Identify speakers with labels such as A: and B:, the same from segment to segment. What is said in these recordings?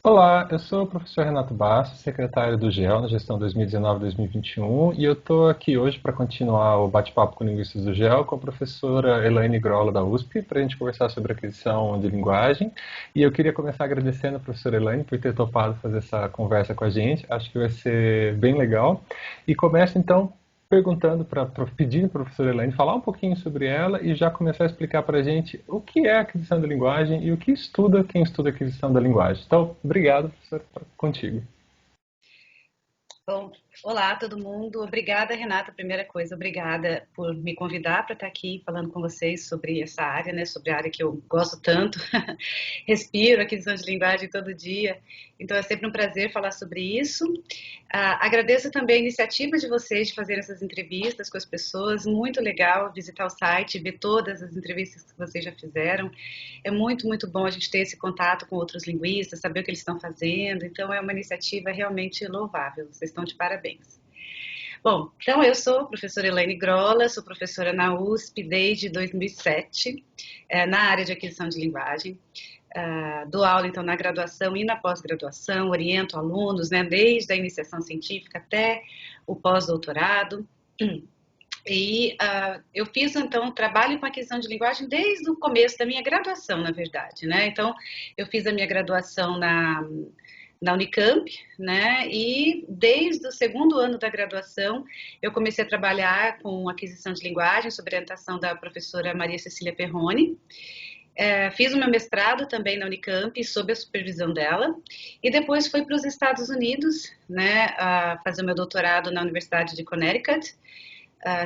A: Olá, eu sou o professor Renato Bastos, secretário do GEL na gestão 2019-2021, e eu estou aqui hoje para continuar o bate-papo com linguistas do GEL com a professora Elaine Grolla da USP, para a gente conversar sobre aquisição de linguagem. E eu queria começar agradecendo a professora Elaine por ter topado fazer essa conversa com a gente, acho que vai ser bem legal. E começo então perguntando, pedindo para a professora Elaine falar um pouquinho sobre ela e já começar a explicar para a gente o que é aquisição da linguagem e o que estuda quem estuda aquisição da linguagem. Então, obrigado, professor, contigo.
B: Bom, olá todo mundo. Obrigada, Renata. Primeira coisa, obrigada por me convidar para estar aqui falando com vocês sobre essa área, né? Sobre a área que eu gosto tanto. Respiro aquisição de linguagem todo dia. Então é sempre um prazer falar sobre isso. Agradeço também a iniciativa de vocês de fazer essas entrevistas com as pessoas. Muito legal visitar o site, ver todas as entrevistas que vocês já fizeram. É muito, muito bom a gente ter esse contato com outros linguistas, saber o que eles estão fazendo. Então, é uma iniciativa realmente louvável. Vocês estão de parabéns. Bom, então eu sou a professora Elaine Grolla, sou professora na USP desde 2007, na área de aquisição de linguagem. Dou aula, então, na graduação e na pós-graduação, oriento alunos, né, desde a iniciação científica até o pós-doutorado. Eu fiz, então, trabalho com aquisição de linguagem desde o começo da minha graduação, na verdade, né? Então, eu fiz a minha graduação na Unicamp, né? E desde o segundo ano da graduação, eu comecei a trabalhar com aquisição de linguagem, sob orientação da professora Maria Cecília Perrone. Fiz o meu mestrado também na Unicamp, sob a supervisão dela, e depois fui para os Estados Unidos, né, a fazer o meu doutorado na Universidade de Connecticut,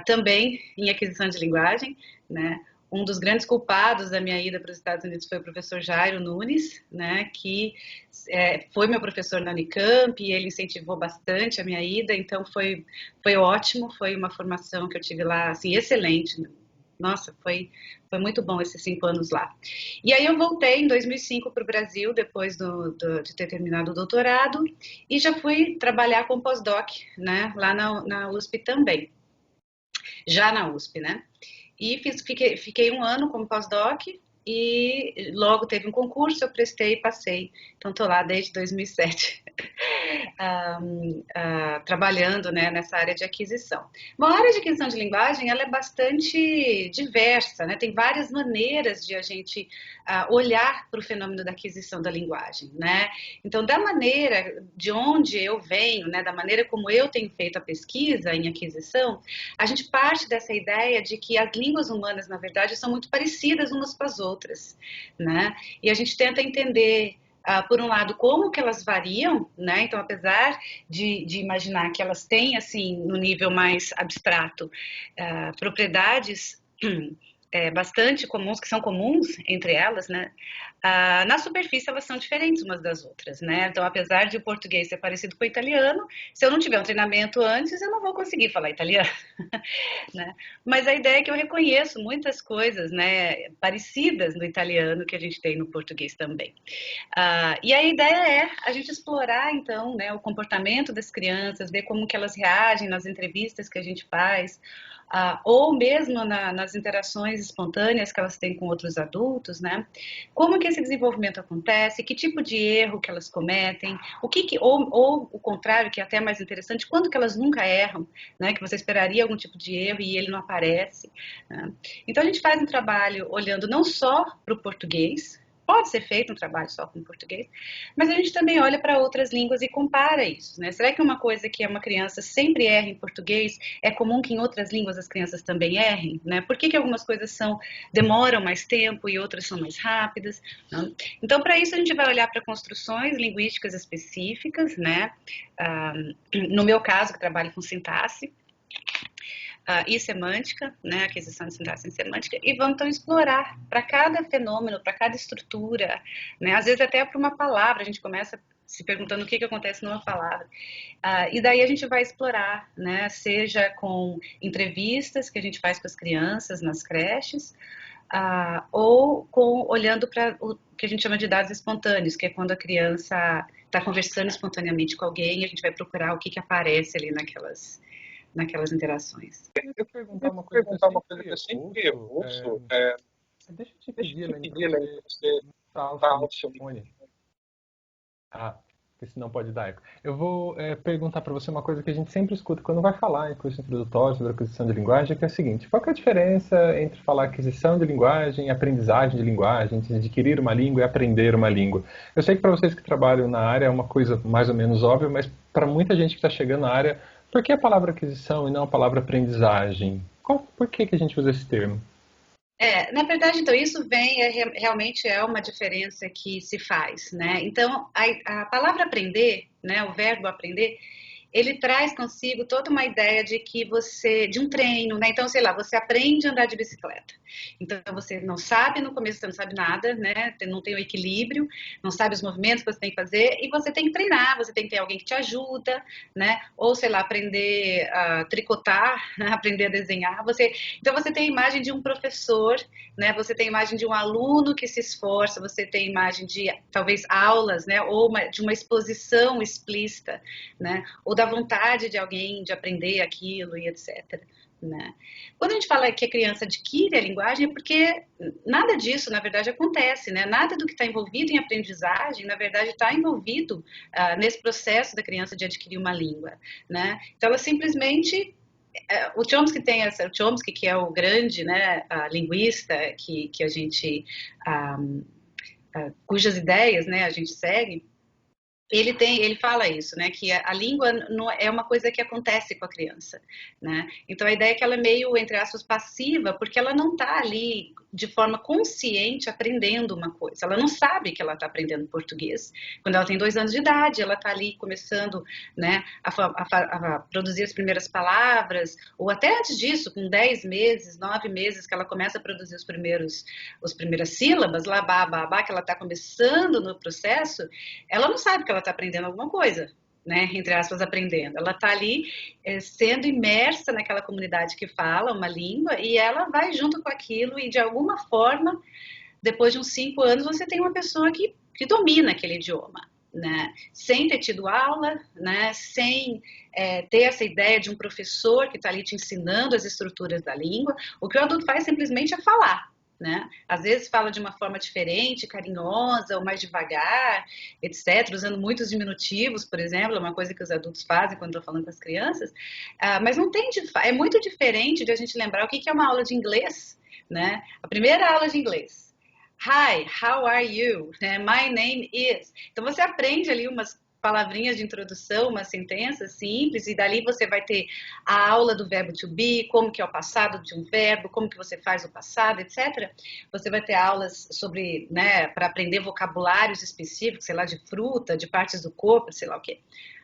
B: também em aquisição de linguagem, né? Um dos grandes culpados da minha ida para os Estados Unidos foi o professor Jairo Nunes, né, que foi meu professor na Unicamp e ele incentivou bastante a minha ida, então foi ótimo, foi uma formação que eu tive lá, assim, excelente. Nossa, foi muito bom esses 5 anos lá. E aí eu voltei em 2005 para o Brasil, depois de ter terminado o doutorado, e já fui trabalhar com pós-doc, né, lá na USP também, já na USP, né? E fiquei um ano como pós-doc e logo teve um concurso, eu prestei e passei. Então, estou lá desde 2007, trabalhando, né, nessa área de aquisição. Bom, a área de aquisição de linguagem ela é bastante diversa, né? Tem várias maneiras de a gente olhar para o fenômeno da aquisição da linguagem, né? Então, da maneira de onde eu venho, né, da maneira como eu tenho feito a pesquisa em aquisição, a gente parte dessa ideia de que as línguas humanas, na verdade, são muito parecidas umas com as outras, né? E a gente tenta entender por um lado, como que elas variam, né? Então, apesar de imaginar que elas têm, assim, no nível mais abstrato, propriedades bastante comuns, que são comuns entre elas, né? Na superfície elas são diferentes umas das outras, né? Então, apesar de o português ser parecido com o italiano, se eu não tiver um treinamento antes, eu não vou conseguir falar italiano, né? Mas a ideia é que eu reconheço muitas coisas, né, parecidas no italiano que a gente tem no português também. E a ideia é a gente explorar, então, né, o comportamento das crianças, ver como que elas reagem nas entrevistas que a gente faz, ou mesmo nas interações espontâneas que elas têm com outros adultos, né? Como que esse desenvolvimento acontece, que tipo de erro que elas cometem, ou o contrário, que é até mais interessante, quando que elas nunca erram, né? Que você esperaria algum tipo de erro e ele não aparece, né? Então a gente faz um trabalho olhando não só para o português, pode ser feito um trabalho só com português, mas a gente também olha para outras línguas e compara isso, né? Será que uma coisa que uma criança sempre erra em português é comum que em outras línguas as crianças também errem, né? Por que algumas coisas demoram mais tempo e outras são mais rápidas, né? Então, para isso a gente vai olhar para construções linguísticas específicas, né? No meu caso, que trabalho com sintaxe, e semântica, né, aquisição de sintaxe em semântica, e vamos então explorar para cada fenômeno, para cada estrutura, né, às vezes até para uma palavra, a gente começa se perguntando o que acontece numa palavra. E daí a gente vai explorar, né, seja com entrevistas que a gente faz com as crianças nas creches, ou olhando para o que a gente chama de dados espontâneos, que é quando a criança está conversando espontaneamente com alguém e a gente vai procurar o que aparece ali naquelas interações.
A: Eu queria perguntar uma coisa que eu
C: Perguntar uma coisa que
A: sempre
C: eu sempre
A: ouço.
C: ouço,
A: Deixa eu te
C: deixa eu
A: pedir,
C: te
A: Helene, para
C: pedir, Helene,
A: você
C: para você
A: mutar o
C: mutar
A: seu
C: o seu
A: microfone.
C: microfone.
A: Ah, porque senão pode dar eco. Eu vou perguntar para você uma coisa que a gente sempre escuta quando vai falar em curso introdutório sobre aquisição de linguagem, que é o seguinte: qual que é a diferença entre falar aquisição de linguagem, aprendizagem de linguagem, entre adquirir uma língua e aprender uma língua? Eu sei que para vocês que trabalham na área é uma coisa mais ou menos óbvia, mas para muita gente que está chegando na área, por que a palavra aquisição e não a palavra aprendizagem? Por que a gente usa esse termo?
B: Na verdade, então, isso vem, realmente é uma diferença que se faz, né? Então, a palavra aprender, né, o verbo aprender, ele traz consigo toda uma ideia de que de um treino, né? Então, sei lá, você aprende a andar de bicicleta. Então, você não sabe, no começo você não sabe nada, né? Não tem o equilíbrio, não sabe os movimentos que você tem que fazer, e você tem que treinar, você tem que ter alguém que te ajuda, né? Ou, sei lá, aprender a tricotar, né? Aprender a desenhar. Então, você tem a imagem de um professor, né? Você tem a imagem de um aluno que se esforça, você tem a imagem de, talvez, aulas, né? Ou de uma exposição explícita, né? Ou da vontade de alguém de aprender aquilo e etc. Né? Quando a gente fala que a criança adquire a linguagem, é porque nada disso, na verdade, acontece, né? Nada do que está envolvido em aprendizagem, na verdade, está envolvido nesse processo da criança de adquirir uma língua, né? Então, ela simplesmente o Chomsky o Chomsky, que é o grande, né, linguista que a gente cujas ideias, né, a gente segue. Ele fala isso, né, que a língua não é uma coisa que acontece com a criança, né? Então a ideia é que ela é meio, entre aspas, passiva, porque ela não está ali de forma consciente aprendendo uma coisa. Ela não sabe que ela está aprendendo português. Quando ela tem 2 anos de idade, ela está ali começando, né, a produzir as primeiras palavras, ou até antes disso, com 10 meses, 9 meses, que ela começa a produzir as primeiras sílabas, lá, bá, bá, bá, que ela está começando no processo. Ela não sabe que ela está aprendendo alguma coisa, né? Entre aspas, aprendendo. Ela está ali sendo imersa naquela comunidade que fala uma língua e ela vai junto com aquilo e de alguma forma, depois de uns 5 anos, você tem uma pessoa que domina aquele idioma. Né? Sem ter tido aula, né? Sem ter essa ideia de um professor que está ali te ensinando as estruturas da língua, o que o adulto faz simplesmente é falar. Né? Às vezes fala de uma forma diferente, carinhosa, ou mais devagar, etc., usando muitos diminutivos, por exemplo, é uma coisa que os adultos fazem quando estão falando com as crianças, mas não tem, é muito diferente de a gente lembrar o que é uma aula de inglês, né? A primeira aula de inglês. Hi, how are you? My name is. Então você aprende ali umas palavrinhas de introdução, uma sentença simples, e dali você vai ter a aula do verbo to be, como que é o passado de um verbo, como que você faz o passado, etc. Você vai ter aulas sobre, né, para aprender vocabulários específicos, sei lá, de fruta, de partes do corpo, sei lá o quê.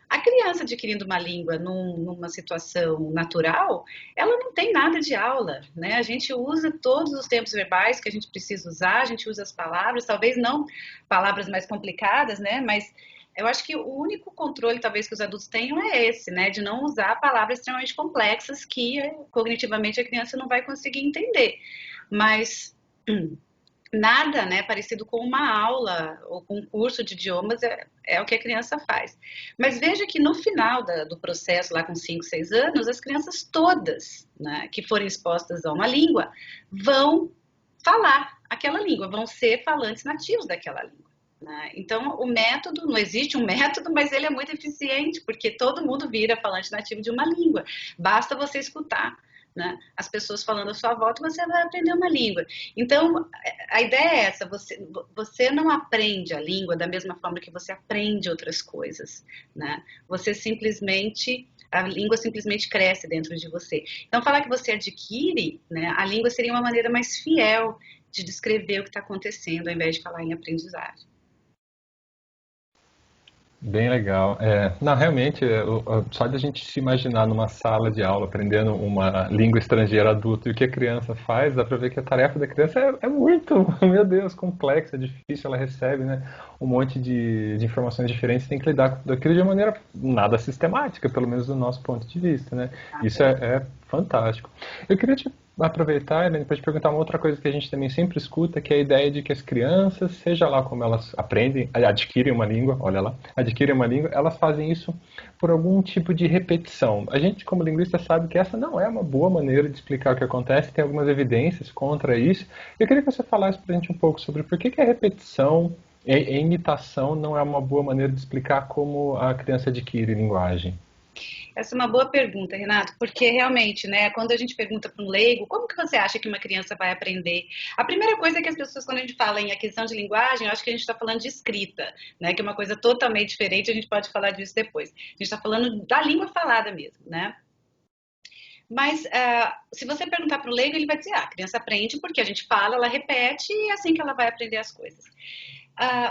B: A criança adquirindo uma língua numa situação natural, ela não tem nada de aula, né? A gente usa todos os tempos verbais que a gente precisa usar, a gente usa as palavras, talvez não palavras mais complicadas, né? Mas eu acho que o único controle, talvez, que os adultos tenham é esse, né? De não usar palavras extremamente complexas que cognitivamente a criança não vai conseguir entender. Mas nada, né, parecido com uma aula ou com um curso de idiomas é o que a criança faz. Mas veja que no final do processo, lá com 5, 6 anos, as crianças todas, né, que forem expostas a uma língua vão falar aquela língua, vão ser falantes nativos daquela língua. Né? Então, o método, não existe um método, mas ele é muito eficiente, porque todo mundo vira falante nativo de uma língua. Basta você escutar, né, as pessoas falando à sua volta, você vai aprender uma língua. Então, a ideia é essa, você não aprende a língua da mesma forma que você aprende outras coisas, né? A língua simplesmente cresce dentro de você. Então, falar que você adquire, né, a língua seria uma maneira mais fiel de descrever o que está acontecendo, ao invés de falar em aprendizagem.
A: Bem legal. Não, realmente, só de a gente se imaginar numa sala de aula aprendendo uma língua estrangeira adulta e o que a criança faz, dá para ver que a tarefa da criança é muito, meu Deus, complexa, difícil. Ela recebe, né, um monte de informações diferentes, tem que lidar com aquilo de uma maneira nada sistemática, pelo menos do nosso ponto de vista, né? Isso é fantástico. Eu queria te aproveitar, Helene, para te perguntar uma outra coisa que a gente também sempre escuta, que é a ideia de que as crianças, seja lá como elas aprendem, adquirem uma língua, olha lá, adquirem uma língua, elas fazem isso por algum tipo de repetição. A gente, como linguista, sabe que essa não é uma boa maneira de explicar o que acontece, tem algumas evidências contra isso. Eu queria que você falasse para a gente um pouco sobre por que a repetição a imitação não é uma boa maneira de explicar como a criança adquire linguagem.
B: Essa é uma boa pergunta, Renato, porque realmente, né, quando a gente pergunta para um leigo, como que você acha que uma criança vai aprender? A primeira coisa é que as pessoas, quando a gente fala em aquisição de linguagem, eu acho que a gente está falando de escrita, né, que é uma coisa totalmente diferente, a gente pode falar disso depois. A gente está falando da língua falada mesmo, né? Mas se você perguntar para o leigo, ele vai dizer, a criança aprende porque a gente fala, ela repete e é assim que ela vai aprender as coisas.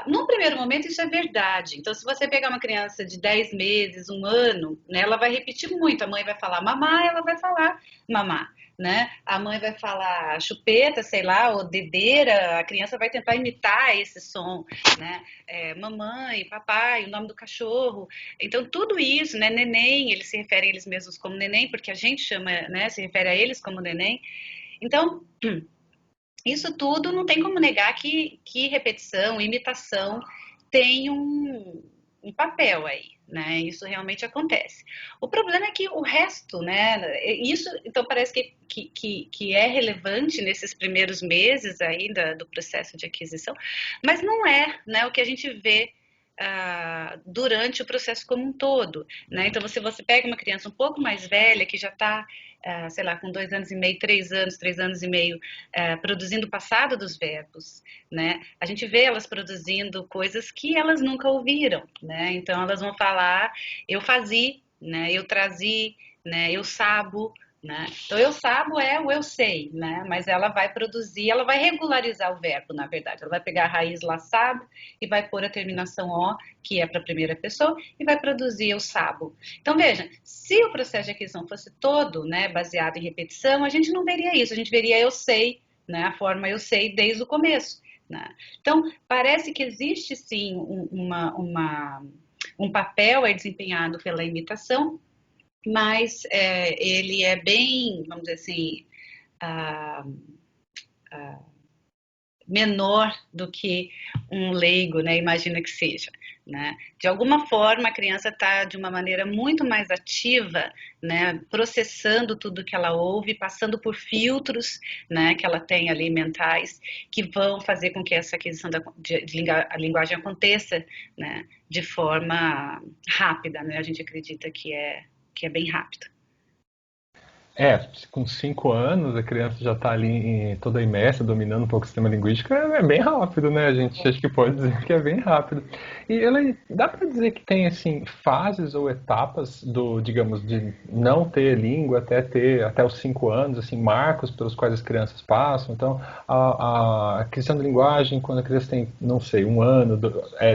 B: Num primeiro momento, isso é verdade. Então, se você pegar uma criança de 10 meses, um ano, né, ela vai repetir muito. A mãe vai falar mamá, ela vai falar mamá. Né? A mãe vai falar chupeta, sei lá, ou dedeira, a criança vai tentar imitar esse som, né? Mamãe, papai, o nome do cachorro. Então, tudo isso, né? Neném, eles se referem a eles mesmos como neném, porque a gente chama, né? Se refere a eles como neném. Então, isso tudo não tem como negar que repetição, imitação tem um papel aí, né? Isso realmente acontece. O problema é que o resto, né? Isso, então, parece que é relevante nesses primeiros meses aí do processo de aquisição, mas não é, né? O que a gente vê durante o processo como um todo, né? Então, se você pega uma criança um pouco mais velha, que já está, sei lá, com 2 anos e meio, 3 anos e meio, produzindo o passado dos verbos, né? A gente vê elas produzindo coisas que elas nunca ouviram, né? Então, elas vão falar, eu fazi, né? Eu trazi, né? Eu sabo, né? Então, eu sabo é o eu sei, né? Mas ela vai produzir, ela vai regularizar o verbo, na verdade. Ela vai pegar a raiz lá, sabo, e vai pôr a terminação O, que é para a primeira pessoa, e vai produzir eu sabo. Então, veja, se o processo de aquisição fosse todo, né, baseado em repetição, a gente não veria isso, a gente veria eu sei, né? A forma eu sei desde o começo, né? Então, parece que existe sim um papel aí desempenhado pela imitação, mas ele é bem, vamos dizer assim, menor do que um leigo, né, imagina que seja. Né? De alguma forma, a criança está de uma maneira muito mais ativa, né, processando tudo que ela ouve, passando por filtros, né, que ela tem ali mentais, que vão fazer com que essa aquisição a linguagem aconteça, né, de forma rápida. Né? A gente acredita que é bem rápido.
A: Com 5 anos, a criança já está ali toda imersa, dominando um pouco o sistema linguístico, é bem rápido, né? A gente acha que pode dizer que é bem rápido. E ela, dá para dizer que tem, assim, fases ou etapas digamos, de não ter língua até os 5 anos, assim, marcos pelos quais as crianças passam. Então, a aquisição de linguagem, quando a criança tem, não sei, 1 ano,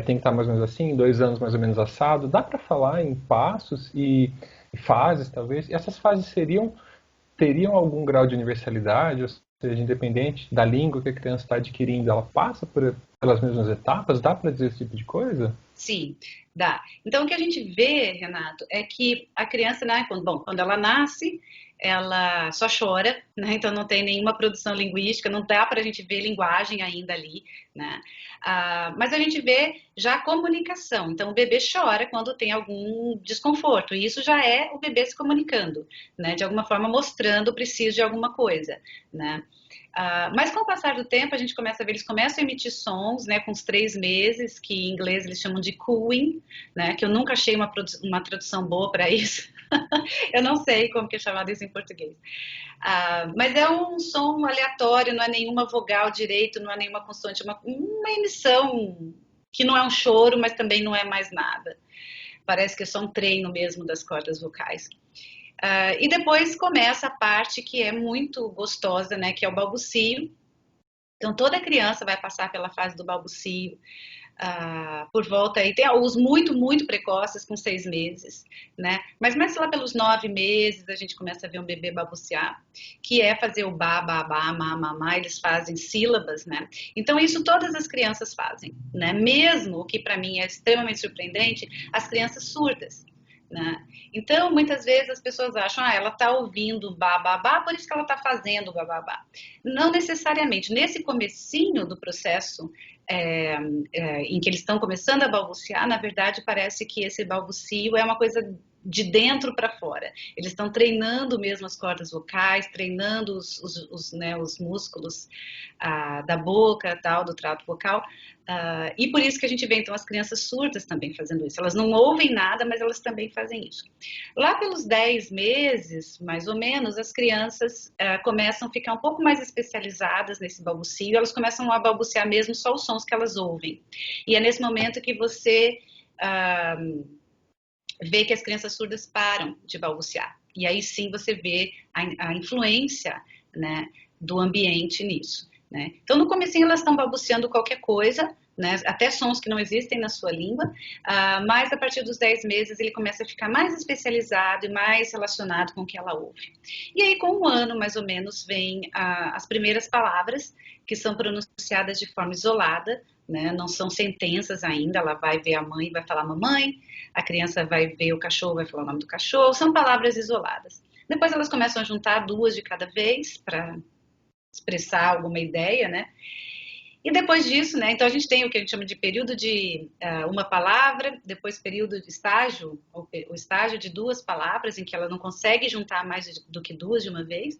A: tem que estar mais ou menos assim, 2 anos mais ou menos assado. Dá para falar em passos e fases, talvez? E essas fases teriam algum grau de universalidade, ou seja, independente da língua que a criança está adquirindo, ela passa pelas mesmas etapas? Dá para dizer esse tipo de coisa?
B: Sim, dá. Então, o que a gente vê, Renato, é que a criança, né, quando ela nasce, ela só chora, né, então não tem nenhuma produção linguística, não dá para a gente ver linguagem ainda ali, né, mas a gente vê já a comunicação, então o bebê chora quando tem algum desconforto, e isso já é o bebê se comunicando, né, de alguma forma mostrando o preciso de alguma coisa, né. Mas com o passar do tempo, a gente começa a ver, eles começam a emitir sons, né, com os 3 meses, que em inglês eles chamam de cooing, né, que eu nunca achei uma tradução boa para isso. Eu não sei como que é chamado isso em português. Mas é um som aleatório, não é nenhuma vogal direito, não é nenhuma consoante, uma emissão que não é um choro, mas também não é mais nada. Parece que é só um treino mesmo das cordas vocais. E depois começa a parte que é muito gostosa, né, que é o balbucio. Então, toda criança vai passar pela fase do balbucio, por volta aí, tem os muito, muito precoces, com 6 meses, né? Mas mais lá pelos 9 meses, a gente começa a ver um bebê balbuciar, que é fazer o ba, ba, ba, ma, ma, ma, eles fazem sílabas, né? Então, isso todas as crianças fazem, né? Mesmo, o que para mim é extremamente surpreendente, as crianças surdas. Né? Então, muitas vezes as pessoas acham, ela está ouvindo bababá, por isso que ela está fazendo bababá. Não necessariamente. Nesse comecinho do processo, em que eles estão começando a balbuciar, na verdade parece que esse balbucio é uma coisa de dentro para fora. Eles estão treinando mesmo as cordas vocais, treinando os músculos da boca, tal, do trato vocal. E por isso que a gente vê, então, as crianças surdas também fazendo isso. Elas não ouvem nada, mas elas também fazem isso. Lá pelos 10 meses, mais ou menos, as crianças começam a ficar um pouco mais especializadas nesse balbucio. Elas começam a balbuciar mesmo só os sons que elas ouvem. E é nesse momento que você vê que as crianças surdas param de balbuciar. E aí sim você vê a influência, né, do ambiente nisso. Né? Então, no comecinho elas estão balbuciando qualquer coisa, né, até sons que não existem na sua língua, mas a partir dos 10 meses ele começa a ficar mais especializado e mais relacionado com o que ela ouve. E aí, com um ano, mais ou menos, vem as primeiras palavras, que são pronunciadas de forma isolada, né, não são sentenças ainda, ela vai ver a mãe e vai falar mamãe, a criança vai ver o cachorro, vai falar o nome do cachorro, são palavras isoladas. Depois elas começam a juntar 2 de cada vez para expressar alguma ideia, né? E depois disso, né? Então a gente tem o que a gente chama de período de uma palavra, depois período de estágio, o estágio de 2 palavras, em que ela não consegue juntar mais do que 2 de uma vez.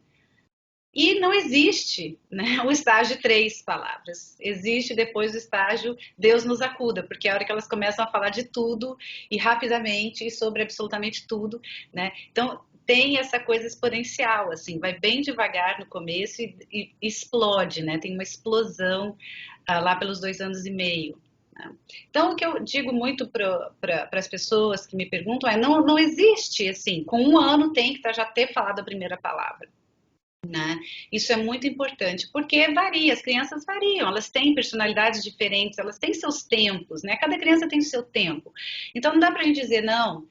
B: E não existe, né, o estágio de 3 palavras. Existe depois o estágio Deus nos acuda, porque é a hora que elas começam a falar de tudo e rapidamente e sobre absolutamente tudo, né? Então tem essa coisa exponencial, assim, vai bem devagar no começo e explode, né? Tem uma explosão lá pelos 2 anos e meio. Né? Então, o que eu digo muito para as pessoas que me perguntam é, não existe, assim, com 1 ano tem que já ter falado a primeira palavra. Né? Isso é muito importante, porque varia, as crianças variam, elas têm personalidades diferentes, elas têm seus tempos, né? Cada criança tem o seu tempo. Então, não dá para a gente dizer, não,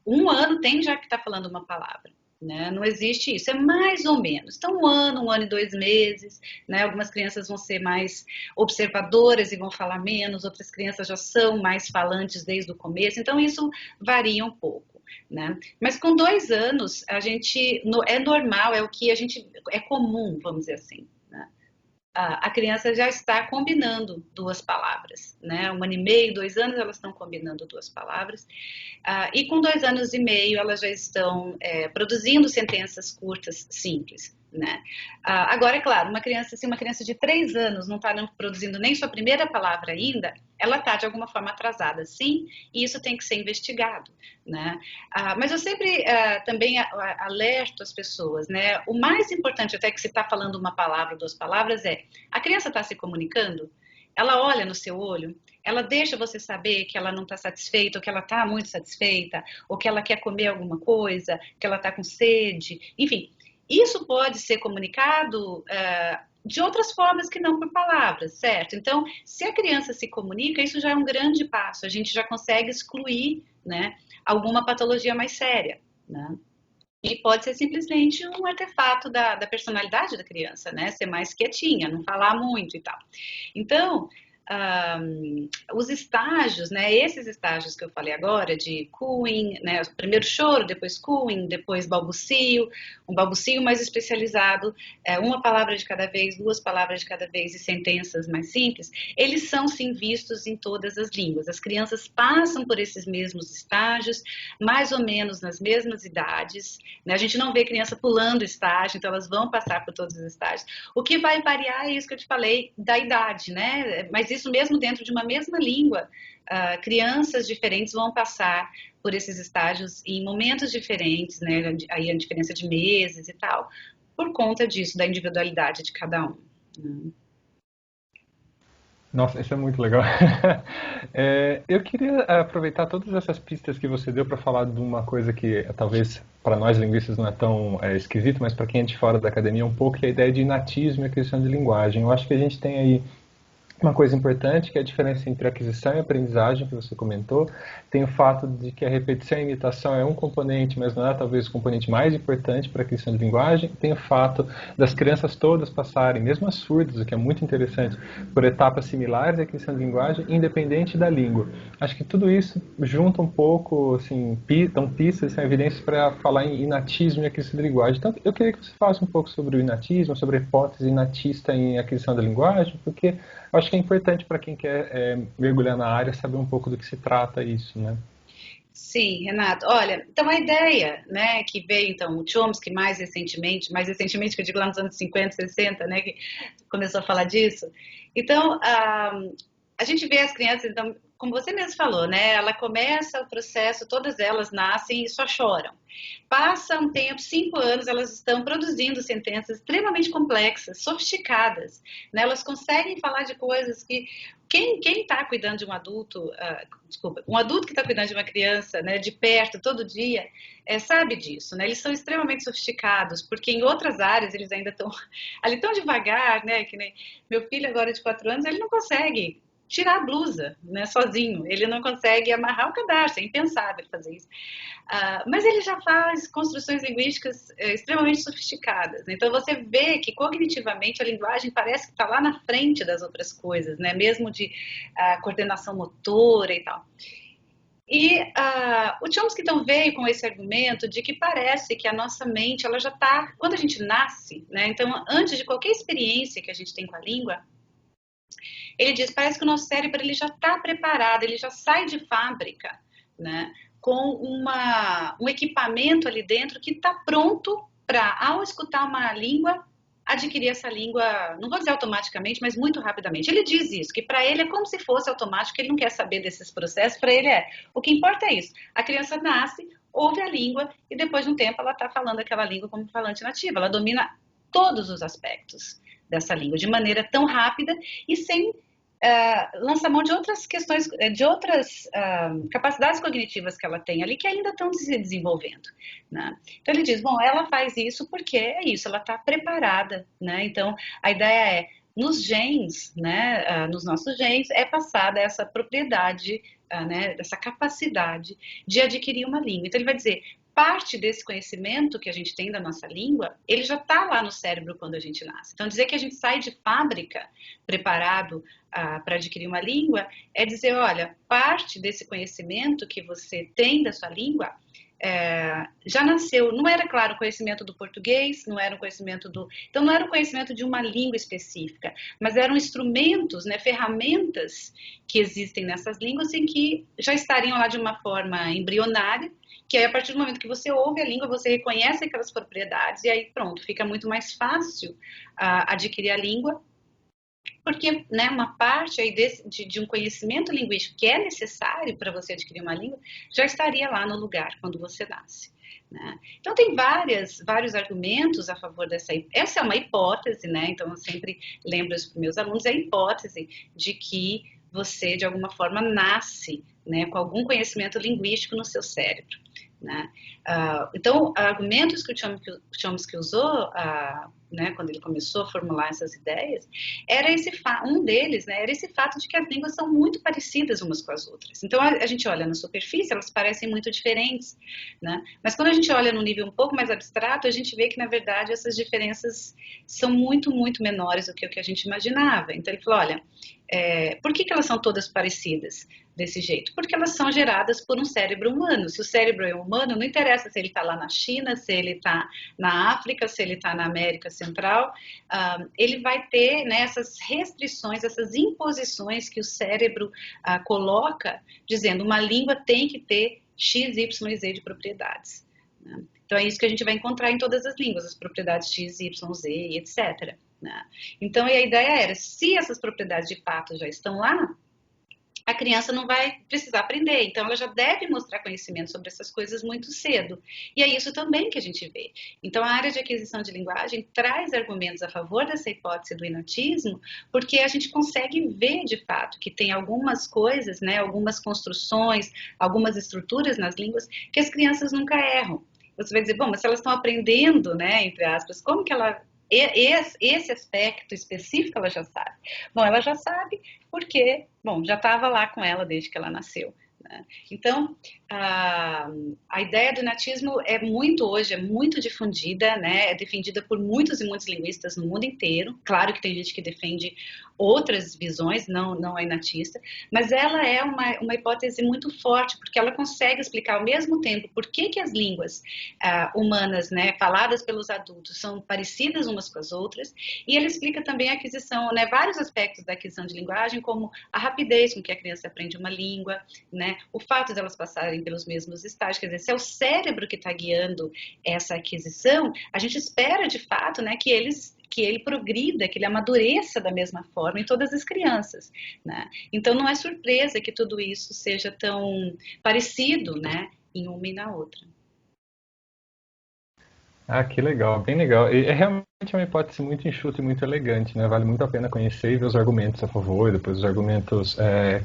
B: 1 ano tem já que está falando uma palavra. Né? Não existe isso, é mais ou menos. Então, 1 ano e 2 meses, né? Algumas crianças vão ser mais observadoras e vão falar menos, outras crianças já são mais falantes desde o começo, então isso varia um pouco. Né? Mas com 2 anos, a gente é normal, é o que a gente é comum, vamos dizer assim. Né? A criança já está combinando 2 palavras, né? 1 ano e meio, 2 anos, elas estão combinando 2 palavras. E com 2 anos e meio, elas já estão produzindo sentenças curtas, simples. Né? Agora, é claro, se uma criança de 3 anos não está produzindo nem sua primeira palavra ainda, ela está de alguma forma atrasada, sim, e isso tem que ser investigado. Né? Mas eu sempre também alerto as pessoas, né? O mais importante, até que se está falando uma palavra, 2 palavras, é a criança está se comunicando, ela olha no seu olho, ela deixa você saber que ela não está satisfeita, ou que ela está muito satisfeita, ou que ela quer comer alguma coisa, que ela está com sede, enfim. Isso pode ser comunicado de outras formas que não por palavras, certo? Então, se a criança se comunica, isso já é um grande passo. A gente já consegue excluir, né, alguma patologia mais séria, né? E pode ser simplesmente um artefato da personalidade da criança, né? Ser mais quietinha, não falar muito e tal. Então, os estágios, né? Esses estágios que eu falei agora, de cooing, né? Primeiro choro, depois cooing, depois balbucio, um balbucio mais especializado, 1 palavra de cada vez, 2 palavras de cada vez e sentenças mais simples, eles são sim vistos em todas as línguas. As crianças passam por esses mesmos estágios, mais ou menos nas mesmas idades, né? A gente não vê criança pulando estágio, então elas vão passar por todos os estágios. O que vai variar é isso que eu te falei da idade, né? Mas isso mesmo dentro de uma mesma língua, crianças diferentes vão passar por esses estágios em momentos diferentes, né? Aí a diferença de meses e tal, por conta disso, da individualidade de cada um. Né?
A: Nossa, isso é muito legal. Eu queria aproveitar todas essas pistas que você deu para falar de uma coisa que talvez para nós linguistas não é tão esquisito, mas para quem é de fora da academia é um pouco, que é a ideia de inatismo e aquisição de linguagem. Eu acho que a gente tem aí uma coisa importante, que é a diferença entre aquisição e aprendizagem, que você comentou. Tem o fato de que a repetição e a imitação é um componente, mas não é talvez o componente mais importante para a aquisição de linguagem. Tem o fato das crianças todas passarem, mesmo as surdas, o que é muito interessante, por etapas similares à aquisição de linguagem, independente da língua. Acho que tudo isso junta um pouco, assim, dão pistas, são evidências para falar em inatismo e aquisição de linguagem. Então, eu queria que você falasse um pouco sobre o inatismo, sobre a hipótese inatista em aquisição da linguagem, porque acho que é importante para quem quer mergulhar na área saber um pouco do que se trata isso, né?
B: Sim, Renato. Olha, então a ideia, né, que veio então o Chomsky mais recentemente que eu digo lá nos anos 50, 60, né, que começou a falar disso. Então, a gente vê as crianças, então, como você mesmo falou, né, ela começa o processo, todas elas nascem e só choram. Passa um tempo, 5 anos, elas estão produzindo sentenças extremamente complexas, sofisticadas, né? Elas conseguem falar de coisas que quem está cuidando de um adulto, desculpa, um adulto que está cuidando de uma criança, né, de perto, todo dia, sabe disso, né? Eles são extremamente sofisticados, porque em outras áreas eles ainda estão ali tão devagar, né? Que nem meu filho agora de 4 anos, ele não consegue tirar a blusa, né, sozinho. Ele não consegue amarrar o cadarço, é impensável fazer isso. Mas ele já faz construções linguísticas extremamente sofisticadas. Então você vê que cognitivamente a linguagem parece que está lá na frente das outras coisas, né? Mesmo de coordenação motora e tal. E o Chomsky então veio com esse argumento de que parece que a nossa mente ela já está, quando a gente nasce, né? Então antes de qualquer experiência que a gente tem com a língua, ele diz, parece que o nosso cérebro ele já está preparado, ele já sai de fábrica, né? Com um equipamento ali dentro que está pronto para, ao escutar uma língua, adquirir essa língua, não vou dizer automaticamente, mas muito rapidamente. Ele diz isso, que para ele é como se fosse automático, ele não quer saber desses processos, para ele é. O que importa é isso. A criança nasce, ouve a língua e depois de um tempo ela está falando aquela língua como falante nativa. Ela domina todos os aspectos dessa língua de maneira tão rápida e sem lança mão de outras questões, de outras capacidades cognitivas que ela tem ali que ainda estão se desenvolvendo, né? Então ele diz, bom, ela faz isso porque é isso, ela está preparada, né? Então a ideia é nos genes, né, nos nossos genes é passada essa propriedade, né, essa capacidade de adquirir uma língua. Então ele vai dizer parte desse conhecimento que a gente tem da nossa língua, ele já está lá no cérebro quando a gente nasce. Então, dizer que a gente sai de fábrica preparado para adquirir uma língua é dizer, olha, parte desse conhecimento que você tem da sua língua já nasceu, não era, claro, o conhecimento do português, não era o conhecimento do... Então, não era o conhecimento de uma língua específica, mas eram instrumentos, né, ferramentas que existem nessas línguas em que já estariam lá de uma forma embrionária, que aí, a partir do momento que você ouve a língua, você reconhece aquelas propriedades e aí, pronto, fica muito mais fácil adquirir a língua, porque, né, uma parte aí de um conhecimento linguístico que é necessário para você adquirir uma língua já estaria lá no lugar quando você nasce, né? Então tem vários argumentos a favor dessa. Essa é uma hipótese, né? Então eu sempre lembro isso para meus alunos, é a hipótese de que você de alguma forma nasce, né, com algum conhecimento linguístico no seu cérebro, né? Então, argumentos que o Chomsky usou, né, quando ele começou a formular essas ideias, era um deles, né, era esse fato de que as línguas são muito parecidas umas com as outras. Então, a gente olha na superfície, elas parecem muito diferentes, né? Mas quando a gente olha no nível um pouco mais abstrato, a gente vê que, na verdade, essas diferenças são muito, muito menores do que o que a gente imaginava. Então, ele falou, olha, por que elas são todas parecidas desse jeito? Porque elas são geradas por um cérebro humano. Se o cérebro é humano, não interessa se ele está lá na China, se ele está na África, se ele está na América Central, ele vai ter, né, essas restrições, essas imposições que o cérebro coloca, dizendo uma língua tem que ter X, Y e Z de propriedades, né? Então é isso que a gente vai encontrar em todas as línguas, as propriedades X, Y, Z e etc., né? Então a ideia era, se essas propriedades de fato já estão lá, a criança não vai precisar aprender, então ela já deve mostrar conhecimento sobre essas coisas muito cedo. E é isso também que a gente vê. Então a área de aquisição de linguagem traz argumentos a favor dessa hipótese do inatismo, porque a gente consegue ver de fato que tem algumas coisas, né, algumas construções, algumas estruturas nas línguas que as crianças nunca erram. Você vai dizer, bom, mas se elas estão aprendendo, né, entre aspas, como que ela... Esse aspecto específico ela já sabe. Bom, ela já sabe porque, bom, já estava lá com ela desde que ela nasceu, né? Então, a ideia do natismo hoje é muito difundida, né? É defendida por muitos e muitos linguistas no mundo inteiro. Claro que tem gente que defende outras visões, não é inatista, mas ela é uma hipótese muito forte, porque ela consegue explicar ao mesmo tempo por que as línguas humanas, né, faladas pelos adultos, são parecidas umas com as outras, e ela explica também a aquisição, né, vários aspectos da aquisição de linguagem, como a rapidez com que a criança aprende uma língua, né, né? O fato de elas passarem pelos mesmos estágios, quer dizer, se é o cérebro que está guiando essa aquisição, a gente espera de fato, né, que ele progrida, que ele amadureça da mesma forma em todas as crianças, né? Então não é surpresa que tudo isso seja tão parecido, né, em uma e na outra.
A: Ah, que legal, bem legal. E é realmente uma hipótese muito enxuta e muito elegante, né? Vale muito a pena conhecer e ver os argumentos a favor e depois os argumentos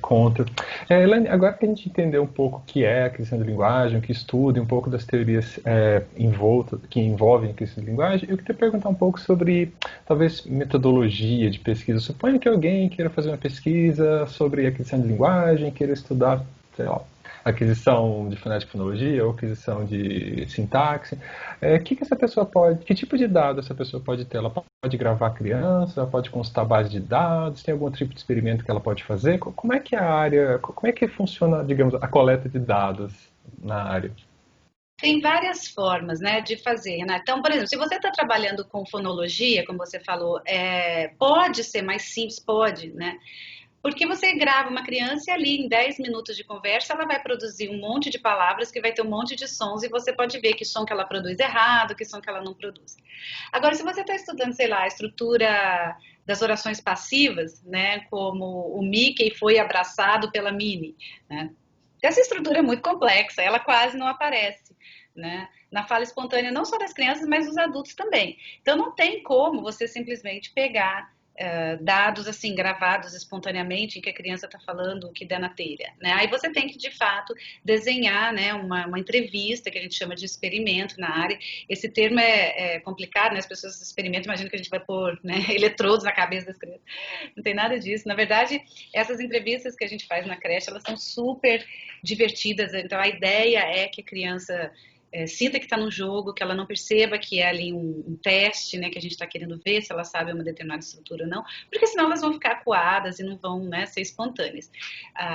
A: contra. Elaine, agora que a gente entendeu um pouco o que é a aquisição de linguagem, o que estuda, e um pouco das teorias que envolvem a aquisição de linguagem, eu queria perguntar um pouco sobre, talvez, metodologia de pesquisa. Suponha que alguém queira fazer uma pesquisa sobre aquisição de linguagem, queira estudar, sei lá, aquisição de fonética e fonologia ou aquisição de sintaxe. Que essa pessoa pode, que tipo de dado essa pessoa pode ter? Ela pode gravar a criança, ela pode consultar base de dados, tem algum tipo de experimento que ela pode fazer? Como é que a área, como é que funciona, digamos, a coleta de dados na área?
B: Tem várias formas, né, de fazer, né? Então, por exemplo, se você está trabalhando com fonologia, como você falou, pode ser mais simples, pode, né? Porque você grava uma criança e ali em 10 minutos de conversa ela vai produzir um monte de palavras que vai ter um monte de sons e você pode ver que som que ela produz errado, que som que ela não produz. Agora, se você está estudando, sei lá, a estrutura das orações passivas, né, como o Mickey foi abraçado pela Minnie, né? Essa estrutura é muito complexa, ela quase não aparece, né? Na fala espontânea, não só das crianças, mas dos adultos também. Então, não tem como você simplesmente pegar dados assim gravados espontaneamente em que a criança está falando o que der na telha, né? Aí você tem que de fato desenhar, né, uma entrevista que a gente chama de experimento na área. Esse termo é complicado, né? As pessoas experimentam, imaginam que a gente vai pôr, né, eletrodos na cabeça das crianças. Não tem nada disso. Na verdade, essas entrevistas que a gente faz na creche, elas são super divertidas. Então a ideia é que a criança sinta que está no jogo, que ela não perceba que é ali um teste, né, que a gente está querendo ver se ela sabe uma determinada estrutura ou não, porque senão elas vão ficar coadas e não vão, né, ser espontâneas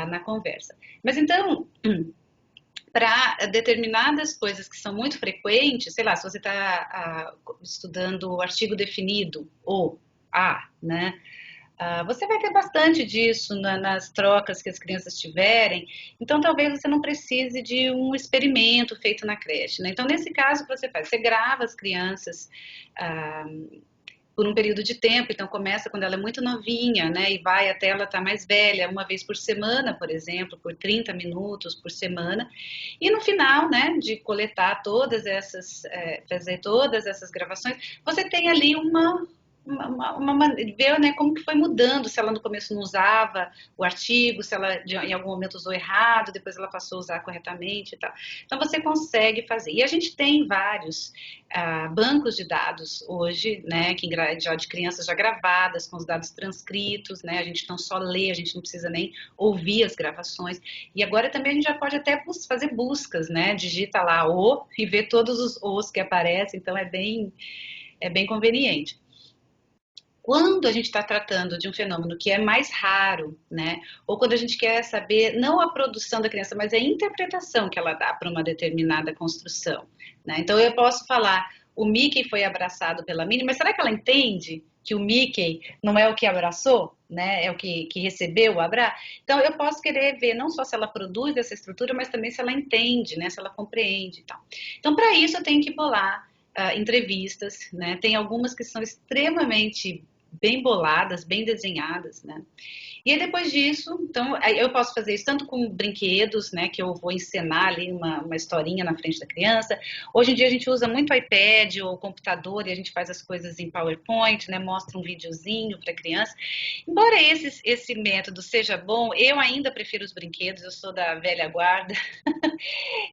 B: na conversa. Mas então, para determinadas coisas que são muito frequentes, sei lá, se você está estudando o artigo definido, ou né? Você vai ter bastante disso nas trocas que as crianças tiverem, então talvez você não precise de um experimento feito na creche, né? Então, nesse caso, o que você faz? Você grava as crianças ah, por um período de tempo, então começa quando ela é muito novinha, né? E vai até ela estar mais velha, uma vez por semana, por exemplo, por 30 minutos por semana. E no final, né, de coletar todas essas, fazer todas essas gravações, você tem ali ver, né, como que foi mudando, se ela no começo não usava o artigo, se ela em algum momento usou errado, depois ela passou a usar corretamente e tal. Então você consegue fazer. E a gente tem vários bancos de dados hoje, né, já de crianças já gravadas, com os dados transcritos, né, a gente não só lê, a gente não precisa nem ouvir as gravações. E agora também a gente já pode até fazer buscas, né, digita lá o e vê todos os os que aparecem, então é bem conveniente. Quando a gente está tratando de um fenômeno que é mais raro, né? Ou quando a gente quer saber não a produção da criança, mas a interpretação que ela dá para uma determinada construção, né? Então eu posso falar, o Mickey foi abraçado pela Minnie, mas será que ela entende que o Mickey não é o que abraçou, né? É o que recebeu o abraço? Então eu posso querer ver não só se ela produz essa estrutura, mas também se ela entende, né? Se ela compreende e tal. Então para isso eu tenho que bolar entrevistas, né? Tem algumas que são extremamente bem boladas, bem desenhadas, né? E aí depois disso, então, eu posso fazer isso tanto com brinquedos, né, que eu vou encenar ali uma historinha na frente da criança. Hoje em dia a gente usa muito iPad ou computador e a gente faz as coisas em PowerPoint, né, mostra um videozinho para a criança. Embora esse método seja bom, eu ainda prefiro os brinquedos, eu sou da velha guarda.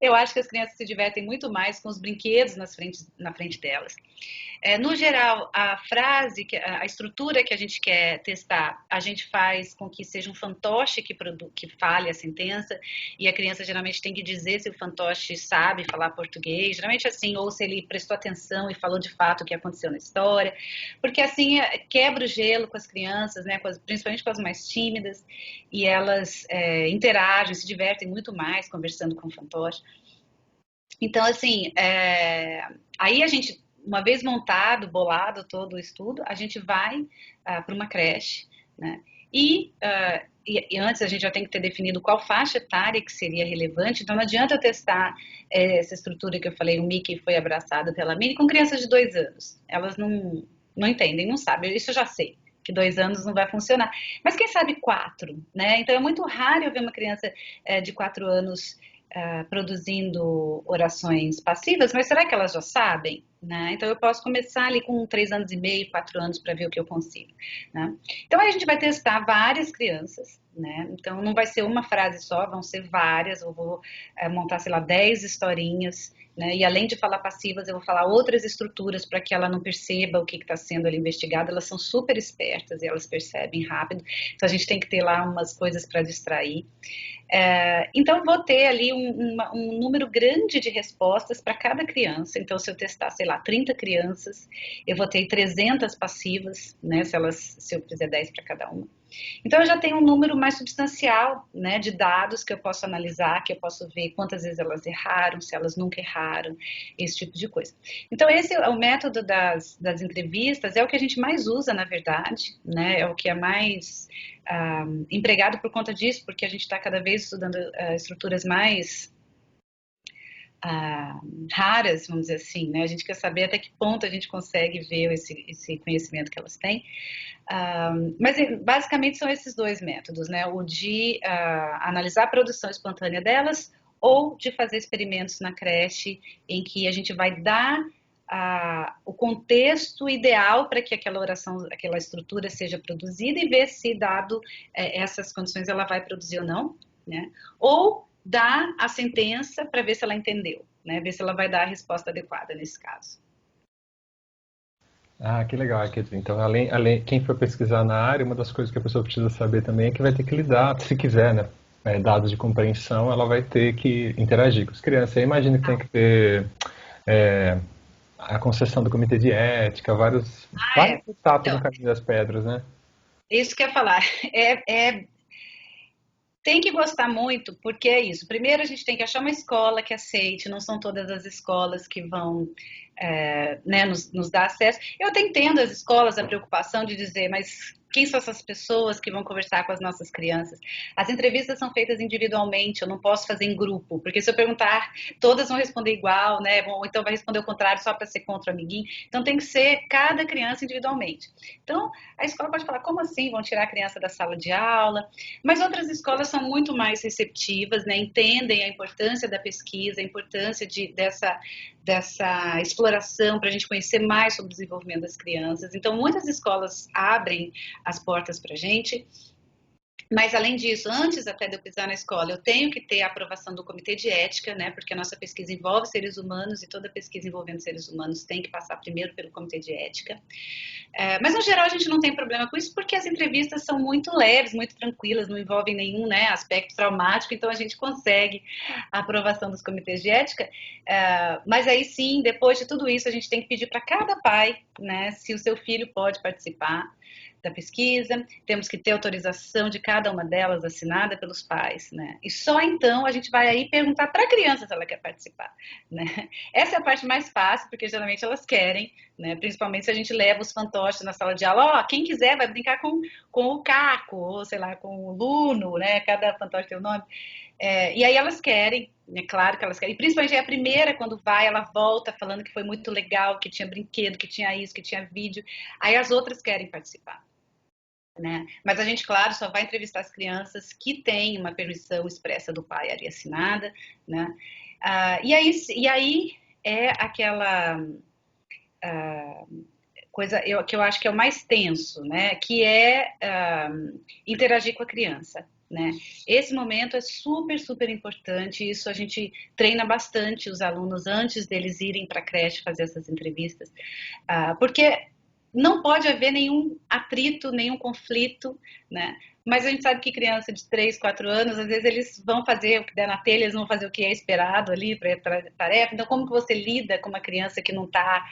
B: Eu acho que as crianças se divertem muito mais com os brinquedos na frente delas. No geral, a frase, a estrutura que a gente quer testar, a gente faz com que seja um fantoche que fale a sentença, e a criança geralmente tem que dizer se o fantoche sabe falar português, geralmente assim, ou se ele prestou atenção e falou de fato o que aconteceu na história, porque assim quebra o gelo com as crianças, né, principalmente com as mais tímidas, e elas interagem, se divertem muito mais conversando com o fantoche. Então, assim, aí a gente, uma vez montado, bolado todo o estudo, a gente vai para uma creche, né? E antes a gente já tem que ter definido qual faixa etária que seria relevante, então não adianta eu testar essa estrutura que eu falei, o Mickey foi abraçado pela Minnie, com crianças de 2 anos. Elas não entendem, não sabem, isso eu já sei, que 2 anos não vai funcionar. Mas quem sabe 4, né? Então é muito raro eu ver uma criança de 4 anos produzindo orações passivas, mas será que elas já sabem? Né? Então eu posso começar ali com 3 anos e meio, 4 anos para ver o que eu consigo. Né? Então aí a gente vai testar várias crianças, né? Então não vai ser uma frase só, vão ser várias. Eu vou montar, sei lá, 10 historinhas. Né? E além de falar passivas, eu vou falar outras estruturas para que ela não perceba o que está sendo ali investigado. Elas são super espertas e elas percebem rápido. Então a gente tem que ter lá umas coisas para distrair. Então, vou ter ali um número grande de respostas para cada criança. Então, se eu testar, sei lá, 30 crianças, eu vou ter 300 passivas, né? Se eu fizer 10 para cada uma. Então, eu já tenho um número mais substancial, né, de dados que eu posso analisar, que eu posso ver quantas vezes elas erraram, se elas nunca erraram, esse tipo de coisa. Então, esse é o método das entrevistas, é o que a gente mais usa, na verdade, né, é o que é mais empregado por conta disso, porque a gente está cada vez estudando estruturas mais raras, vamos dizer assim, né? A gente quer saber até que ponto a gente consegue ver esse conhecimento que elas têm. Mas basicamente são esses dois métodos, né? O de analisar a produção espontânea delas ou de fazer experimentos na creche em que a gente vai dar o contexto ideal para que aquela oração, aquela estrutura seja produzida e ver se, dado essas condições, ela vai produzir ou não, né? Ou dar a sentença para ver se ela entendeu, né? Ver se ela vai dar a resposta adequada nesse caso.
A: Ah, que legal. Quer dizer, então, quem for pesquisar na área, uma das coisas que a pessoa precisa saber também é que vai ter que lidar, se quiser, né? Dados de compreensão, ela vai ter que interagir com as crianças. Eu imagino que tem que ter é, a concessão do comitê de ética, várias etapas
B: Então,
A: no caminho das pedras, né?
B: isso que eu ia falar. Tem que gostar muito, porque é isso. Primeiro, a gente tem que achar uma escola que aceite, não são todas as escolas que vão né, nos dar acesso. Eu até entendo as escolas, a preocupação de dizer, mas quem são essas pessoas que vão conversar com as nossas crianças? As entrevistas são feitas individualmente, eu não posso fazer em grupo, porque se eu perguntar, todas vão responder igual, né? Ou então vai responder o contrário só para ser contra o amiguinho. Então tem que ser cada criança individualmente. Então a escola pode falar, como assim? Vão tirar a criança da sala de aula? Mas outras escolas são muito mais receptivas, né? Entendem a importância da pesquisa, a importância dessa exploração para a gente conhecer mais sobre o desenvolvimento das crianças. Então, muitas escolas abrem as portas para a gente. Mas, além disso, antes até de eu pisar na escola, eu tenho que ter a aprovação do comitê de ética, né? Porque a nossa pesquisa envolve seres humanos e toda pesquisa envolvendo seres humanos tem que passar primeiro pelo comitê de ética. Mas, no geral, a gente não tem problema com isso porque as entrevistas são muito leves, muito tranquilas, não envolvem nenhum, né, aspecto traumático, então a gente consegue a aprovação dos comitês de ética. Mas aí sim, depois de tudo isso, a gente tem que pedir para cada pai, né, se o seu filho pode participar da pesquisa, temos que ter autorização de cada uma delas assinada pelos pais, né? E só então a gente vai aí perguntar para a criança se ela quer participar, né? Essa é a parte mais fácil, porque geralmente elas querem, né? Principalmente se a gente leva os fantoches na sala de aula, ó, quem quiser vai brincar com o Caco, ou sei lá, com o Luno, né? Cada fantoche tem um nome. E aí elas querem, é claro que elas querem. E principalmente a primeira, quando vai, ela volta falando que foi muito legal, que tinha brinquedo, que tinha isso, que tinha vídeo. Aí as outras querem participar. Né? Mas a gente, claro, só vai entrevistar as crianças que têm uma permissão expressa do pai ali assinada, né? E aí é aquela coisa que eu acho que é o mais tenso, né? Que é interagir com a criança. Né? Esse momento é super, super importante. Isso a gente treina bastante os alunos antes deles irem para a creche fazer essas entrevistas, porque não pode haver nenhum atrito, nenhum conflito, né? Mas a gente sabe que criança de 3, 4 anos, às vezes eles vão fazer o que der na telha, eles vão fazer o que é esperado ali para a tarefa. Então, como que você lida com uma criança que não está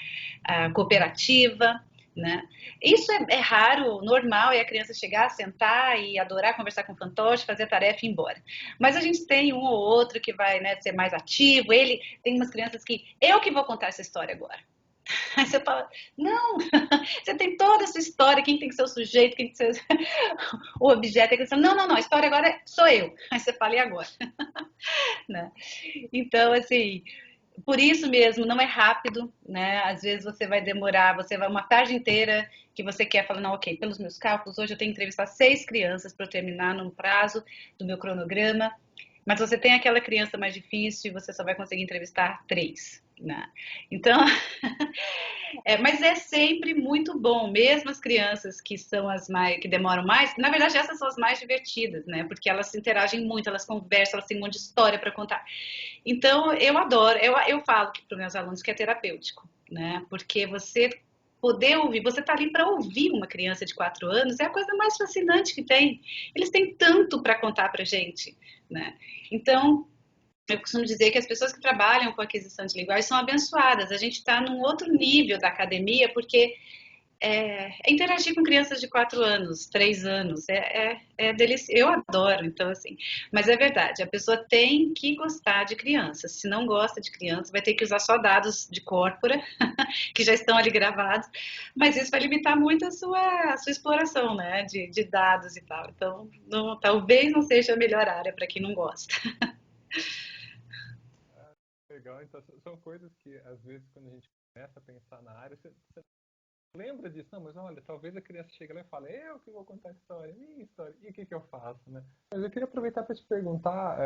B: cooperativa, né? Isso é raro, normal é a criança chegar, sentar e adorar conversar com o fantoche, fazer a tarefa e ir embora. Mas a gente tem um ou outro que vai, né, ser mais ativo. Ele tem umas crianças que eu que vou contar essa história agora. Aí você fala, não, você tem toda essa história, quem tem que ser o sujeito, quem tem que ser o objeto. Não, não, não, a história agora sou eu. Aí você fala, e agora? Né? Então, assim, por isso mesmo, não é rápido, né? Às vezes você vai demorar, você vai uma tarde inteira que você quer falar, não, ok, pelos meus cálculos, hoje eu tenho que entrevistar 6 crianças para eu terminar no prazo do meu cronograma, mas você tem aquela criança mais difícil e você só vai conseguir entrevistar 3, né? Então, mas é sempre muito bom, mesmo as crianças que são as mais, que demoram mais, na verdade essas são as mais divertidas, né? Porque elas interagem muito, elas conversam, elas têm um monte de história para contar. Então, eu adoro, eu falo para os meus alunos que é terapêutico, né? Porque você poder ouvir, você está ali para ouvir uma criança de 4 anos, é a coisa mais fascinante que tem. Eles têm tanto para contar para gente, né? Então, eu costumo dizer que as pessoas que trabalham com aquisição de linguagem são abençoadas. A gente está num outro nível da academia, porque interagir com crianças de 4 anos, 3 anos, é delicioso. Eu adoro, então, assim. Mas é verdade, a pessoa tem que gostar de crianças. Se não gosta de criança, vai ter que usar só dados de corpora, que já estão ali gravados. Mas isso vai limitar muito a sua exploração, né, de dados e tal. Então, não, talvez não seja a melhor área para quem não gosta.
A: Legal, então são coisas que às vezes quando a gente começa a pensar na área, você lembra disso? Não, mas olha, talvez a criança chegue lá e fale, eu que vou contar a história, minha história, e o que eu faço, né? Mas eu queria aproveitar para te perguntar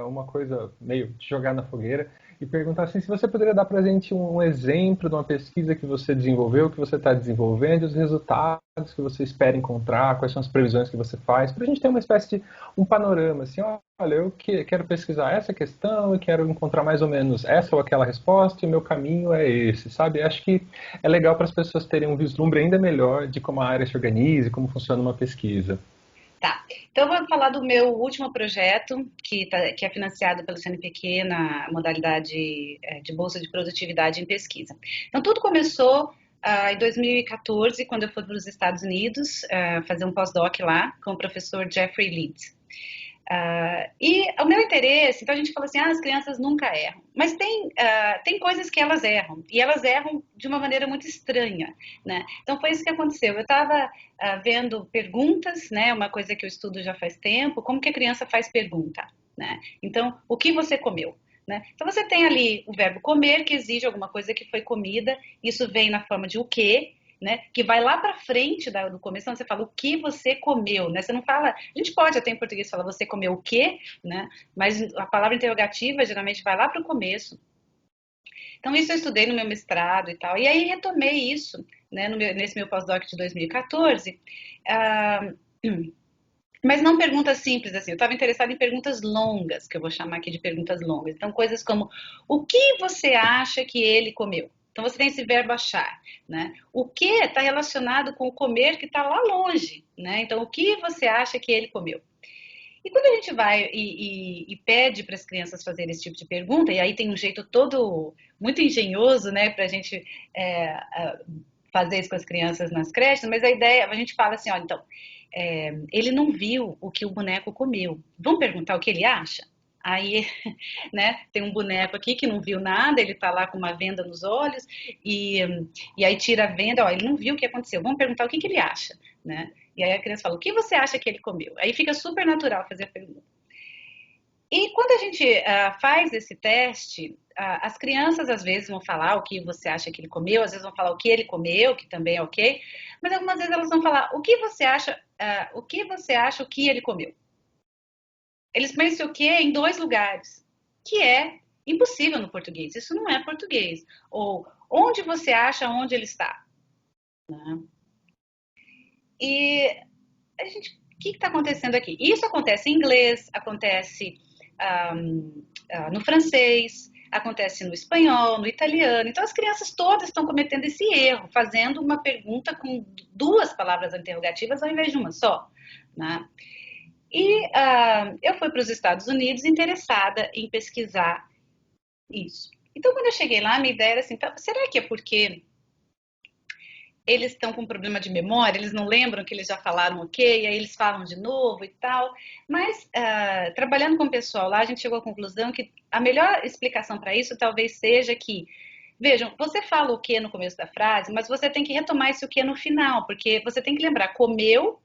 A: uma coisa, meio te jogar na fogueira, e perguntar assim, se você poderia dar para a gente um exemplo de uma pesquisa que você desenvolveu, que você está desenvolvendo, os resultados que você espera encontrar, quais são as previsões que você faz, para a gente ter uma espécie de um panorama, assim, olha, eu quero pesquisar essa questão e quero encontrar mais ou menos essa ou aquela resposta e o meu caminho é esse, sabe? Acho que é legal para as pessoas terem um vislumbre ainda melhor de como a área se organiza e como funciona uma pesquisa.
B: Tá, então eu vou falar do meu último projeto, que é financiado pelo CNPq na modalidade de Bolsa de Produtividade em Pesquisa. Então tudo começou em 2014, quando eu fui para os Estados Unidos fazer um pós-doc lá com o professor Jeffrey Leeds. E o meu interesse, então a gente fala assim, as crianças nunca erram, mas tem coisas que elas erram, e elas erram de uma maneira muito estranha, né? Então foi isso que aconteceu, eu estava vendo perguntas, né, uma coisa que eu estudo já faz tempo, como que a criança faz pergunta, né? Então, o que você comeu? Né? Então você tem ali o verbo comer, que exige alguma coisa que foi comida, isso vem na forma de o que, né, que vai lá para frente do começo, então você fala o que você comeu, né? Você não fala, a gente pode até em português falar você comeu o quê, né? Mas a palavra interrogativa geralmente vai lá para o começo. Então isso eu estudei no meu mestrado e tal, e aí retomei isso, né, nesse meu pós-doc de 2014. Ah, mas não perguntas simples assim, eu estava interessada em perguntas longas, que eu vou chamar aqui de perguntas longas. Então, coisas como: o que você acha que ele comeu? Então, você tem esse verbo achar, né? O que está relacionado com o comer que está lá longe, né? Então, o que você acha que ele comeu? E quando a gente vai e pede para as crianças fazerem esse tipo de pergunta, e aí tem um jeito todo muito engenhoso, né, para a gente fazer isso com as crianças nas creches, mas a ideia, a gente fala assim, olha, então, ele não viu o que o boneco comeu. Vamos perguntar o que ele acha? Aí, né, tem um boneco aqui que não viu nada, ele tá lá com uma venda nos olhos e, e aí tira a venda, ó, ele não viu o que aconteceu. Vamos perguntar o que ele acha, né? E aí a criança fala, o que você acha que ele comeu? Aí fica super natural fazer a pergunta. E quando a gente faz esse teste, as crianças às vezes vão falar o que você acha que ele comeu, às vezes vão falar o que ele comeu, que também é ok, mas algumas vezes elas vão falar o que você acha, o que ele comeu. Eles pensam o que em 2 lugares, que é impossível no português. Isso não é português. Ou onde você acha onde ele está. Né? E a gente, o que está acontecendo aqui? Isso acontece em inglês, acontece no francês, acontece no espanhol, no italiano. Então as crianças todas estão cometendo esse erro, fazendo uma pergunta com 2 palavras interrogativas ao invés de uma só. Né? E eu fui para os Estados Unidos interessada em pesquisar isso. Então, quando eu cheguei lá, a minha ideia era assim, tá, será que é porque eles estão com problema de memória, eles não lembram que eles já falaram ok, aí eles falam de novo e tal. Mas, trabalhando com o pessoal lá, a gente chegou à conclusão que a melhor explicação para isso talvez seja que Vejam, você fala o que no começo da frase, mas você tem que retomar esse o que no final, porque você tem que lembrar, comeu,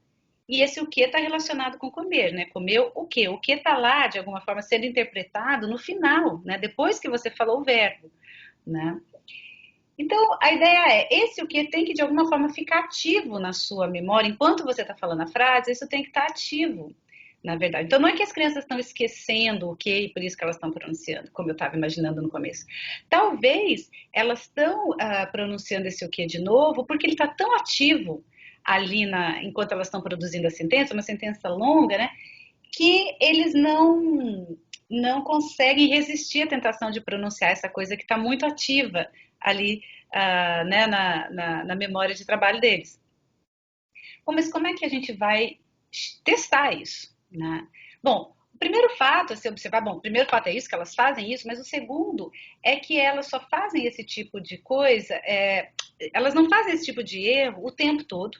B: e esse o que está relacionado com comer, né? Comeu o quê? O que está lá, de alguma forma, sendo interpretado no final, né? Depois que você falou o verbo, né? Então, a ideia é, esse o que tem que, de alguma forma, ficar ativo na sua memória, enquanto você está falando a frase, isso tem que estar ativo, na verdade. Então, não é que as crianças estão esquecendo o que e por isso que elas estão pronunciando, como eu estava imaginando no começo. Talvez elas estão pronunciando esse o que de novo, porque ele está tão ativo ali enquanto elas estão produzindo a sentença, uma sentença longa, né, que eles não conseguem resistir à tentação de pronunciar essa coisa que está muito ativa ali, né, na memória de trabalho deles. Bom, mas como é que a gente vai testar isso, né? Bom, o primeiro fato a se observar, bom, o primeiro fato é isso, que elas fazem isso, mas o segundo é que elas só fazem esse tipo de coisa, elas não fazem esse tipo de erro o tempo todo,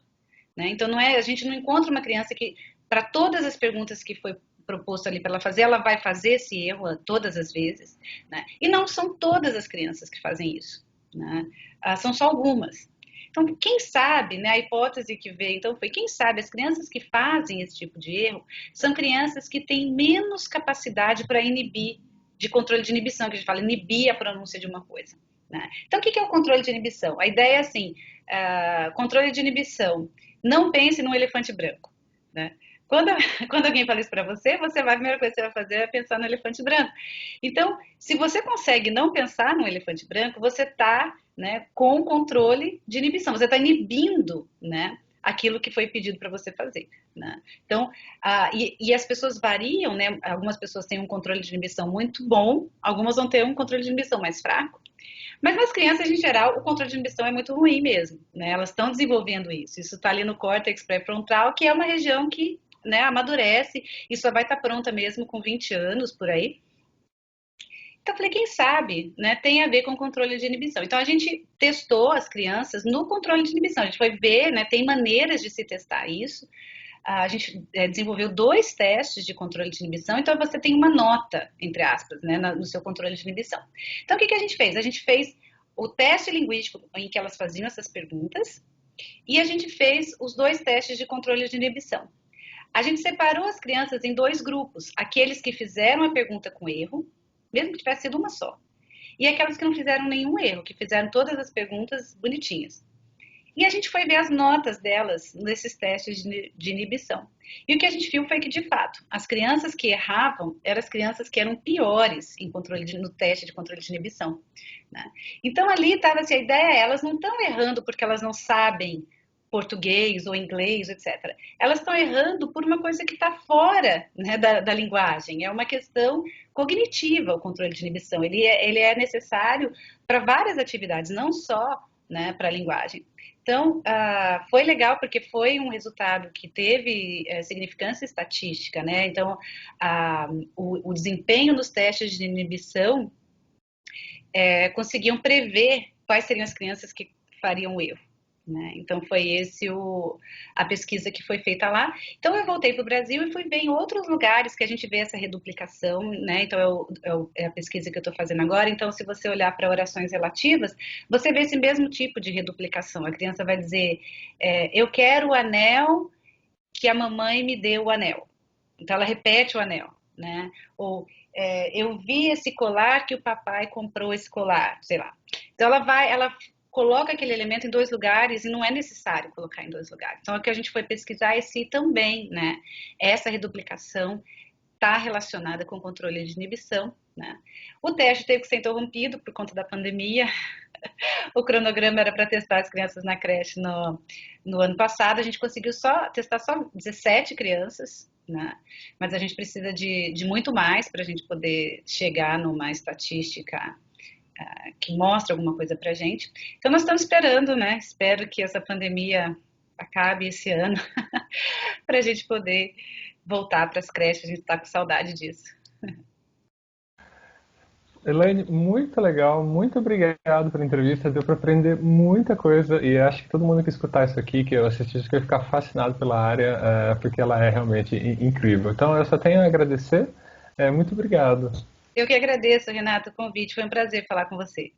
B: né? Então a gente não encontra uma criança que, para todas as perguntas que foi proposto ali para ela fazer, ela vai fazer esse erro todas as vezes, né? E não são todas as crianças que fazem isso, né? São só algumas. Então, quem sabe, né, a hipótese que veio, então, foi, quem sabe as crianças que fazem esse tipo de erro são crianças que têm menos capacidade para inibir, de controle de inibição, que a gente fala, inibir a pronúncia de uma coisa, né? Então, o que é o controle de inibição? A ideia é assim, controle de inibição, não pense num elefante branco, né? Quando, quando alguém fala isso para você, a primeira coisa que você vai fazer é pensar no elefante branco. Então, se você consegue não pensar no elefante branco, você está, né, com controle de inibição. Você está inibindo, né, aquilo que foi pedido para você fazer, né? Então, e as pessoas variam, né? Algumas pessoas têm um controle de inibição muito bom, algumas vão ter um controle de inibição mais fraco. Mas nas crianças, em geral, o controle de inibição é muito ruim mesmo, né? Elas estão desenvolvendo isso. Isso está ali no córtex pré-frontal, que é uma região que, né, amadurece e só vai estar pronta mesmo com 20 anos, por aí. Então, eu falei, quem sabe, né, tem a ver com o controle de inibição. Então, a gente testou as crianças no controle de inibição. A gente foi ver, né, tem maneiras de se testar isso. A gente desenvolveu 2 testes de controle de inibição, então você tem uma nota, entre aspas, né, no seu controle de inibição. Então, o que a gente fez? A gente fez o teste linguístico em que elas faziam essas perguntas e a gente fez os 2 testes de controle de inibição. A gente separou as crianças em 2 grupos, aqueles que fizeram a pergunta com erro, mesmo que tivesse sido uma só, e aquelas que não fizeram nenhum erro, que fizeram todas as perguntas bonitinhas. E a gente foi ver as notas delas nesses testes de inibição. E o que a gente viu foi que, de fato, as crianças que erravam eram as crianças que eram piores no teste de controle de inibição, né? Então, ali estava assim, a ideia é, elas não estão errando porque elas não sabem português ou inglês, etc. Elas estão errando por uma coisa que está fora, né, da linguagem. É uma questão cognitiva, o controle de inibição. Ele é necessário para várias atividades, não só, né, para a linguagem. Então, foi legal porque foi um resultado que teve significância estatística, né? Então, o desempenho nos testes de inibição conseguiam prever quais seriam as crianças que fariam o erro, né? Então, foi esse a pesquisa que foi feita lá. Então, eu voltei para o Brasil e fui ver em outros lugares que a gente vê essa reduplicação, né? Então, é a pesquisa que eu estou fazendo agora. Então, se você olhar para orações relativas, você vê esse mesmo tipo de reduplicação. A criança vai dizer, eu quero o anel que a mamãe me deu o anel. Então, ela repete o anel, né? Ou, eu vi esse colar que o papai comprou esse colar, sei lá. Então, ela coloca aquele elemento em 2 lugares e não é necessário colocar em 2 lugares. Então, o que a gente foi pesquisar é se também, né, essa reduplicação está relacionada com o controle de inibição, né? O teste teve que ser interrompido por conta da pandemia. O cronograma era para testar as crianças na creche no ano passado. A gente conseguiu testar só 17 crianças, né? Mas a gente precisa de muito mais para a gente poder chegar numa estatística que mostra alguma coisa pra gente. Então nós estamos esperando, né? Espero que essa pandemia acabe esse ano para a gente poder voltar para as creches. A gente está com saudade disso.
A: Elaine, muito legal, muito obrigado pela entrevista, deu para aprender muita coisa e acho que todo mundo que escutar isso aqui, que eu assisti, vai ficar fascinado pela área, porque ela é realmente incrível. Então eu só tenho a agradecer, muito obrigado.
B: Eu que agradeço, Renato, o convite. Foi um prazer falar com você.